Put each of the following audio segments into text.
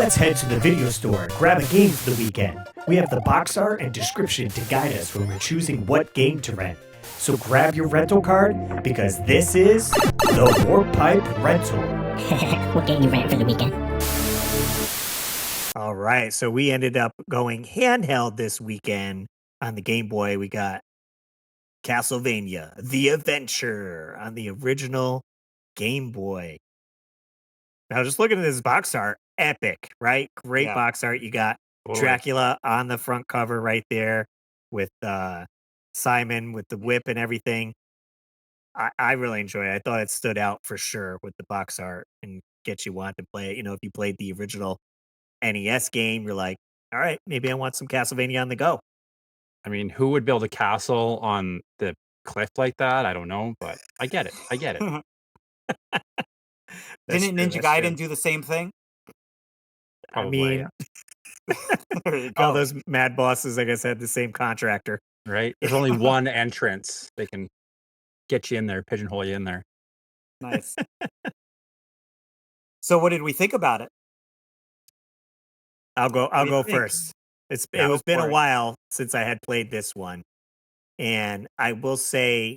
let's head to the video store and grab a game for the weekend. We have the box art and description to guide us when we're choosing what game to rent. So grab your rental card because this is the Warp Pipe Rental. What game you rent for the weekend? All right, so we ended up going handheld this weekend on the Game Boy. We got Castlevania the Adventure on the original Game Boy. Now, just looking at this box art, epic, right? Great box art. You got Dracula on the front cover right there with Simon with the whip and everything. I really enjoy it. I thought it stood out for sure with the box art and get you want to play it. You know, if you played the original NES game, you're like, all right, maybe I want some Castlevania on the go. I mean, who would build a castle on the cliff like that? I don't know, but I get it. I get it. Didn't Ninja Gaiden do the same thing? Probably, I mean, all those mad bosses, I guess, had the same contractor. Right? There's only one entrance. They can get you in there, pigeonhole you in there. Nice. So what did we think about it? I'll go first. It was been a while since I had played this one. And I will say,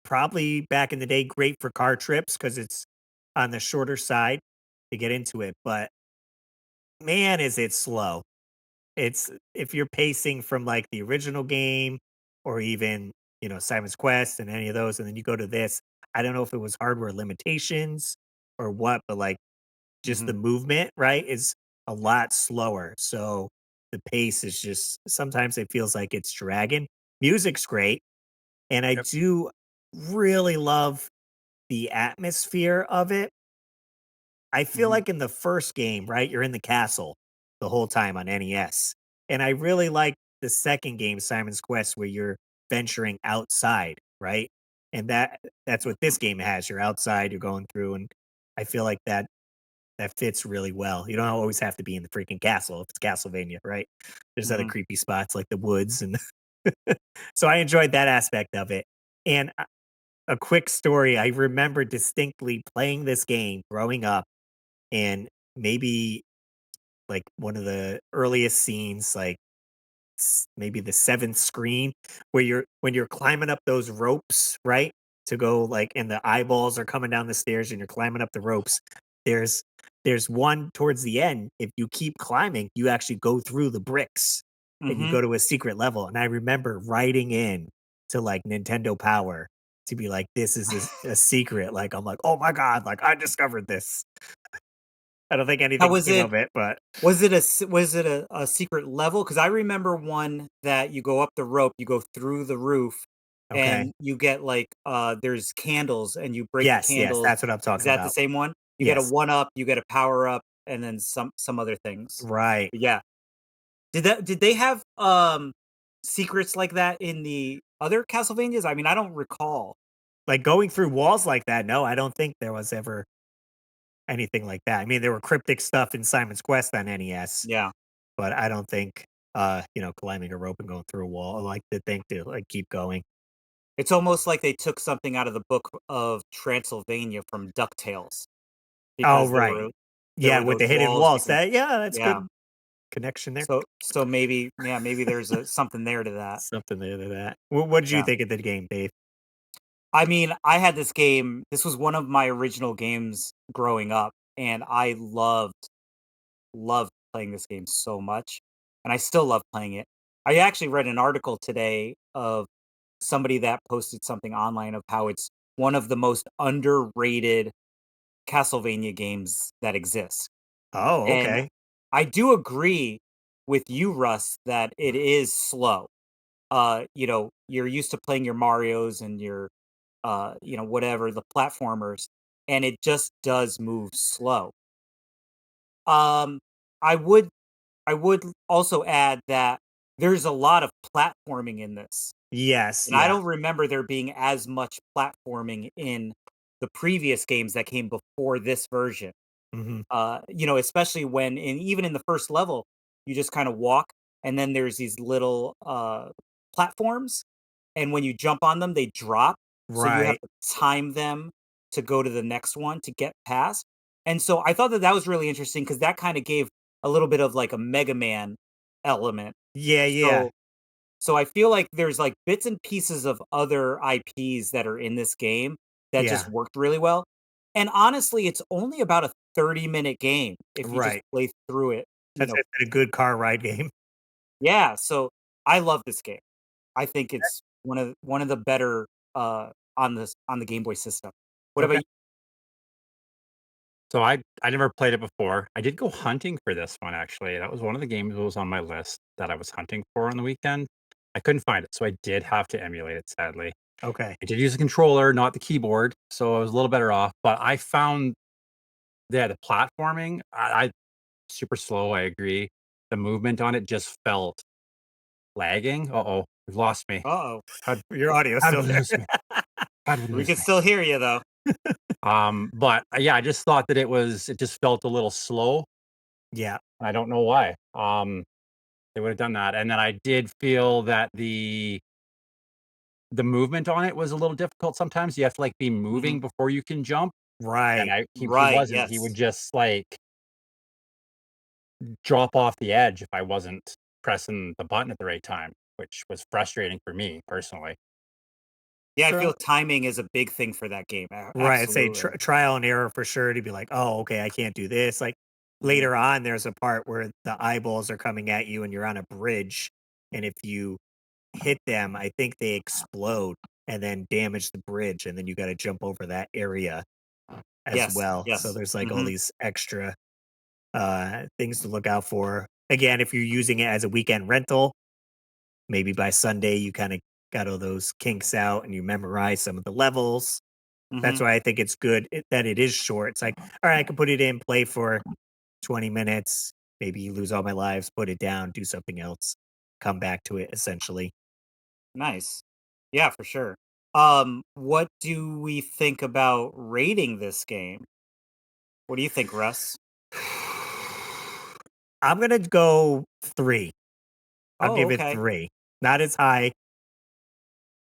probably back in the day, great for car trips because it's on the shorter side to get into it. But man, is it slow. It's if you're pacing from like the original game or even, you know, Simon's Quest and any of those, and then you go to this, I don't know if it was hardware limitations or what, but like just the movement, right, is a lot slower. So the pace is just sometimes it feels like it's dragging. Music's great. And I do really love the atmosphere of it. I feel like in the first game, right, you're in the castle the whole time on NES. And I really like the second game, Simon's Quest, where you're venturing outside, right? And that's what this game has. You're outside, you're going through, and I feel like that fits really well. You don't always have to be in the freaking castle if it's Castlevania, right? There's other creepy spots like the woods and so I enjoyed that aspect of it. And a quick story, I remember distinctly playing this game growing up and maybe like one of the earliest scenes, like maybe the seventh screen where when you're climbing up those ropes, right? To go like, and the eyeballs are coming down the stairs and you're climbing up the ropes. There's one towards the end. If you keep climbing, you actually go through the bricks and you go to a secret level. And I remember writing in to like Nintendo Power to be like, this is a secret. Like, I'm like, oh my God, like I discovered this. I don't think anything came of it, but was it a secret level? Because I remember one that you go up the rope, you go through the roof, and you get like there's candles, and you break the candles. Yes, that's what I'm talking about. Is that the same one? You get a 1-up, you get a power up, and then some other things. Right. But yeah. Did they have secrets like that in the other Castlevanias? I mean, I don't recall. Like going through walls like that, no, I don't think there was ever anything like that. I mean, there were cryptic stuff in Simon's Quest on NES. Yeah. But I don't think you know, climbing a rope and going through a wall, I like to think to like keep going. It's almost like they took something out of the book of Transylvania from DuckTales. Oh, right. Yeah, with the hidden walls. That's good connection there. So maybe there's something there to that. Something there to that. What did you think of the game, Dave? I mean, I had this game. This was one of my original games growing up, and I loved playing this game so much, and I still love playing it. I actually read an article today of somebody that posted something online of how it's one of the most underrated Castlevania games that exist. Oh, okay. And I do agree with you, Russ, that it is slow. You know, you're used to playing your Marios and your you know, whatever, the platformers, and it just does move slow. Um, I would also add that there's a lot of platforming in this. Yes. And I don't remember there being as much platforming in the previous games that came before this version. You know, especially when even in the first level, you just kind of walk and then there's these little platforms, and when you jump on them, they drop. So you have Right. to time them to go to the next one to get past. And so I thought that that was really interesting because that kind of gave a little bit of like a Mega Man element. Yeah, yeah, So so I feel like there's like bits and pieces of other IPs that are in this game that just yeah. worked really well. And honestly, it's only about a 30-minute game if you just Right. play through it, That's a good car ride game. Yeah, so I love this game. I think it's one of the better on the Game Boy system. What about Okay. you? So I never played it before. I did go hunting for this one actually. That was one of the games that was on my list that I was hunting for on the weekend. I couldn't find it, so I did have to emulate it sadly. Okay. I did use a controller, not the keyboard, so I was a little better off, but I found the platforming, I super slow, I agree. The movement on it just felt lagging. Uh-oh, you've lost me. Uh-oh. How'd Your audio's how'd still we there. lose me? How'd we We lose can me? still hear you though. But, yeah, I just thought that it just felt a little slow. Yeah. I don't know why. They would have done that, and then I did feel that the movement on it was a little difficult sometimes. You have to, like, be Mhm. moving before you can jump, and Right. he Right, wasn't. He would yes. just, like, drop off the edge if I wasn't pressing the button at the right time, which was frustrating for me personally. Yeah, I So feel timing is a big thing for that game. right, I'd say Absolutely. trial and error for sure to be like, "Oh, okay, I can't do this." Like, Mhm. later on, there's a part where the eyeballs are coming at you and you're on a bridge, and if you hit them, I think they explode and then damage the bridge, and then you gotta jump over that area as Yes, well. So yes. there's, like, all Mhm. these extra, things to look out for. Again, if you're using it as a weekend rental, maybe by Sunday, you kinda got all those kinks out and you memorize some of the levels. That's Mhm. why I think it's good that it is short. It's like, all right, I can put it in, play for 20 minutes, maybe lose all my lives, put it down, do something else, come back to it essentially. Nice. Yeah, for sure. What do we think about rating this game? What do you think, Russ? I'm going to go 3. I'll Oh, give it okay. 3. Not as high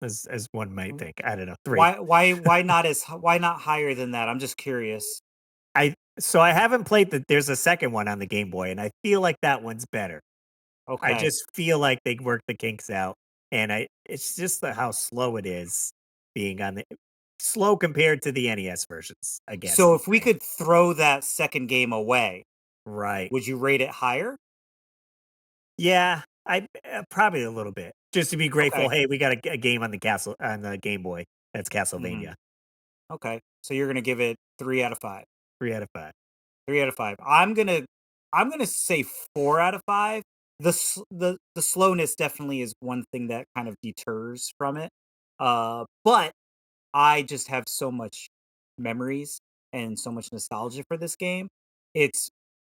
as one might think. I don't know, 3. Why not higher than that? I'm just curious. I haven't played there's a second one on the Game Boy and I feel like that one's better. I Okay. just feel like they work the kinks out, and it's just how slow it is being on the slow compared to the NES versions, I guess So I'm if we saying. could throw that second game away, Right. would you rate it higher? Yeah, I probably a little bit, just to be grateful, Okay. "Hey, we got a game on the Game Boy. That's Mhm. Castlevania." Okay. So you're gonna give it 3 out of 5. 3 out of 5. 3 out of 5. I'm gonna say 4 out of 5. The slowness definitely is one thing that kind of deters from it. But I just have so much memories and so much nostalgia for this game. It's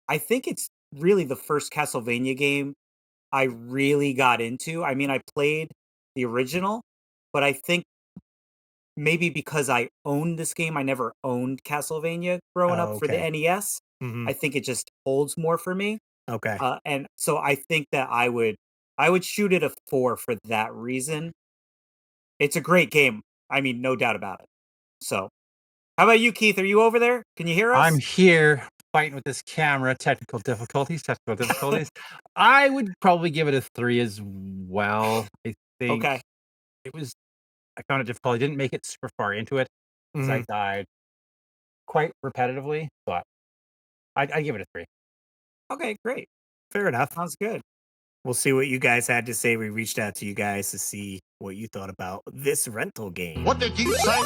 I think it's really the first Castlevania game I really got into. I mean, I played the original, but I think maybe because I owned this game, I never owned Castlevania growing up Oh, for the okay. NES. Mhm. I think it just holds more for me. Okay. And so I think that I would shoot it a 4 for that reason. It's a great game. I mean, no doubt about it. So, how about you, Keith? Are you over there? Can you hear I'm us? here fighting with this camera, technical difficulties, technical difficulties. I would probably give it a 3 as well. I think Okay. it was I found it difficult. I didn't make it super far into it because I Mhm. died quite repetitively, but I give it a 3. Okay, great. Fair enough. Sounds good. We'll see what you guys had to say. We reached out to you guys to see what you thought about this rental game. What did you say?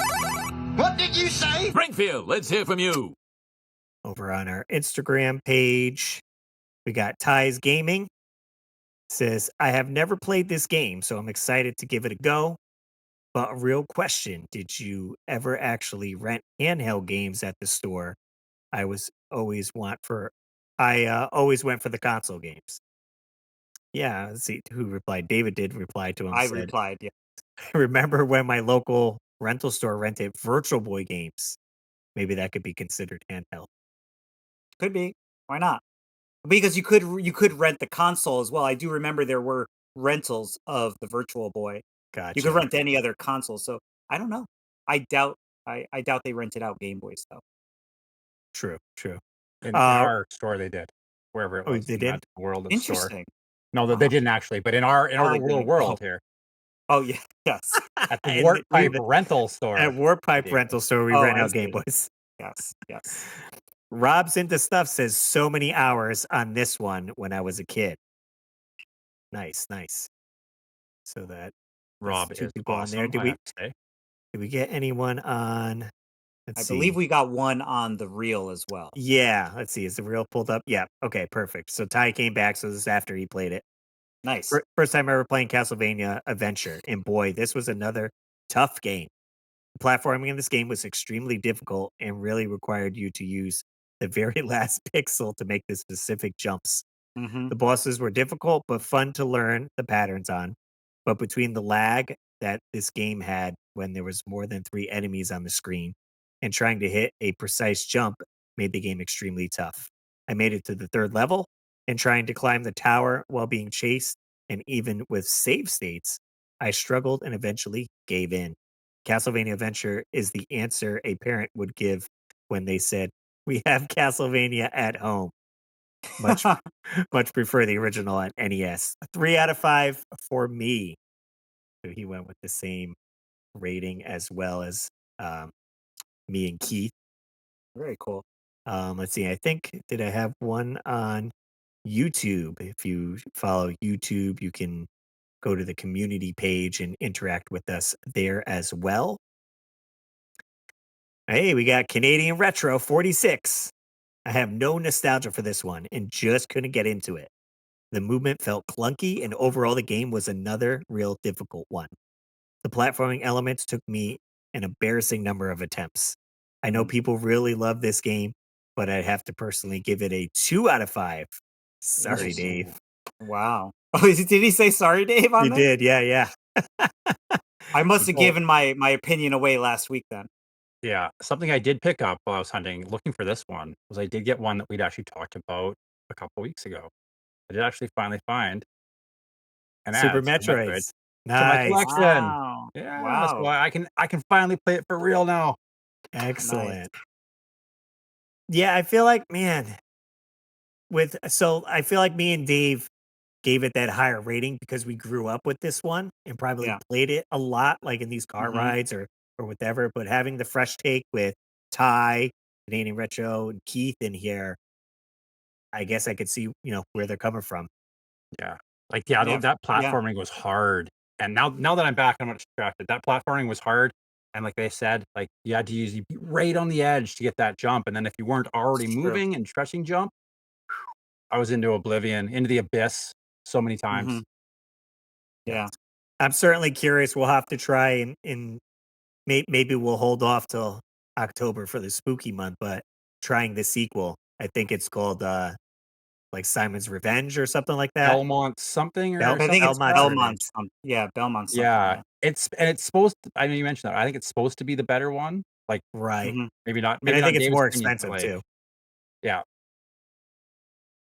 What did you say? Springfield, let's hear from you. Over on our Instagram page, we got Ty's Gaming. Says, I have never played this game, so I'm excited to give it a go. But a real question, did you ever actually rent handheld games at the store? I was always want for always went for the console games. Yeah, let's see who replied. David did reply to him, I said, replied, yeah. remember when my local rental store rented Virtual Boy games? Maybe that could be considered handheld. Could be. Why not? Because you could rent the console as well. I do remember there were rentals of the Virtual Boy. You could Gotcha. rent any other console. So I don't know. I doubt I doubt they rented out Game Boys though. True. In Uh, our store, they did, wherever it oh, was they in did? that world of store. Interesting. No, they Wow. didn't actually, but in our Oh, they real didn't. world here, Oh, yeah. Yes. at the And Warp Pipe we rental store, at Warp they Pipe did. Rental Store, we Oh, rent I out Game see. Boys. Yes. Rob's into stuff says so many hours on this one when I was a kid. Nice. So that's Rob 2 is people on there. awesome, I have to say. Did we get anyone on? Let's I see. believe we got one on the reel as well. Yeah, let's see. Is the reel pulled up? Yeah. Okay, perfect. So Ty came back. So this is after he played it. Nice. First time ever playing Castlevania Adventure. And boy, this was another tough game. Platforming in this game was extremely difficult and really required you to use the very last pixel to make the specific jumps. Hmm. The bosses were difficult but fun to learn the patterns on. But between the lag that this game had when there was more than 3 enemies on the screen and trying to hit a precise jump made the game extremely tough. I made it to the 3rd level and trying to climb the tower while being chased, and even with save states, I struggled and eventually gave in. Castlevania Adventure is the answer a parent would give when they said, "We have Castlevania at home." Much much prefer the original on NES. 3 out of 5 for me. So he went with the same rating as well as um, me and Keith. Very cool. Let's see. I think did I have one on YouTube? If you follow YouTube, you can go to the community page and interact with us there as well. Hey, we got Canadian Retro 46. I have no nostalgia for this one and just couldn't get into it. The movement felt clunky, and overall, the game was another real difficult one. The platforming elements took me an embarrassing number of attempts. I know Mm. people really love this game, but I'd have to personally give it a 2 out of 5. Sorry, Dave. Wow. Oh, did he say sorry, Dave, on You there? did, yeah. I must have Well, given my opinion away last week then. yeah, something I did pick up while I was hunting, looking for this one, was I did get one that we'd actually talked about a couple weeks ago. I did actually finally find and Super add Super Metroid Metroids. to my Nice. collection. Wow. Yeah, so Wow. I can finally play it for real now. Nice. Excellent. Yeah, I feel like, man, I feel like me and Dave gave it that higher rating because we grew up with this one and probably Yeah. played it a lot, like in these car Hmm. rides or whatever. But having the fresh take with Ty, Canadian Retro, and Keith in here, I guess I could see where they're coming from. Yeah. Like, yeah, Yeah. that Yeah. platforming was hard, and now that I'm back, I'm not distracted. That platforming was hard, and like they said, like, you had to you'd be right on the edge to get that jump, and then if you weren't already It's true. moving and stretching jump, I was into oblivion, into the abyss so many Hmm. times. Yeah. Yeah. I'm certainly curious. We'll have to try and maybe we'll hold off till October for the spooky month, but trying the sequel. I think it's called like Simon's Revenge or something like that. Belmont something or I think something it's like Belmont's that? Revenge. Belmont. Yeah, Belmont something. Yeah, Yeah. it's supposed to I know you mentioned that, I think it's supposed to be the better one, like, Right. Hmm. And maybe I not think it's Dave's more opinion, but, expensive like, too. yeah,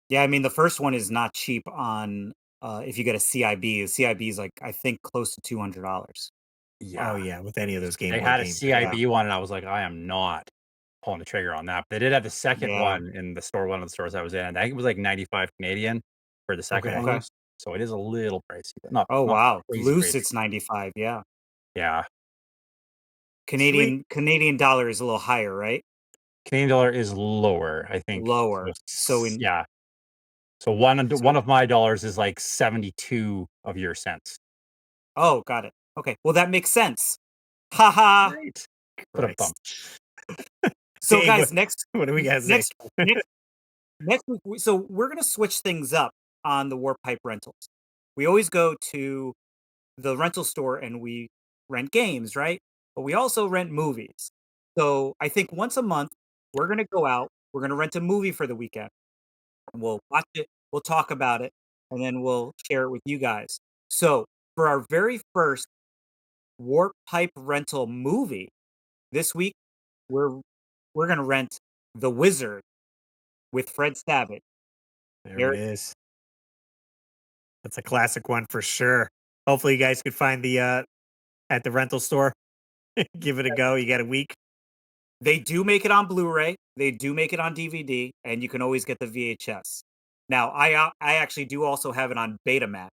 Yeah, I mean the first one is not cheap on if you get a CIB. The CIB is like I think close to $200. Oh yeah. yeah, with any of those Game They Boy had a games, I Yeah. think. CIB one, and I was like, "I am not pulling the trigger on that." But they did have the second Yeah. one in the store, one of the stores I was in. I think it was like 95 Canadian for the second Okay. Okay. one, so it is a little pricey, but Oh not wow. crazy, Loose crazy. it's 95. Yeah. Yeah. Sweet. Canadian dollar is a little higher, right? Canadian dollar is lower, I think. So Lower. So in yeah. So one so of my dollars is like 72 of your cents. oh, got it. Okay. Well, that makes sense. Haha. Right. But a bump. Christ. So Dave, what, guys, next what do we got to say? next next next week so we're going to switch things up on the Warp Pipe rentals. We always go to the rental store and we rent games, right? But we also rent movies. So I think once a month we're going to go out, we're going to rent a movie for the weekend. We'll watch it, we'll talk about it, and then we'll share it with you guys. So, for our very first Warp Pipe rental movie this week, we're we're gonna rent The Wizard with Fred Savage. There it There, is. That's a classic one for sure. Hopefully, you guys could find the at the rental store. Give it a go. You got a week. They do make it on Blu-ray. They do make it on DVD, and you can always get the VHS. Now, I actually do also have it on Betamax.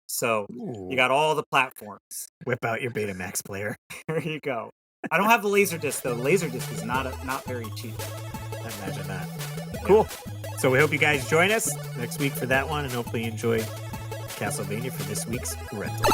So Ooh. you got all the platforms. Whip out your Betamax player. There you go. I don't have the Laserdisc though. Laserdisc is not very cheap. I imagine that. Cool. So we hope you guys join us next week for that one, and hopefully you enjoy Castlevania for this week's rental.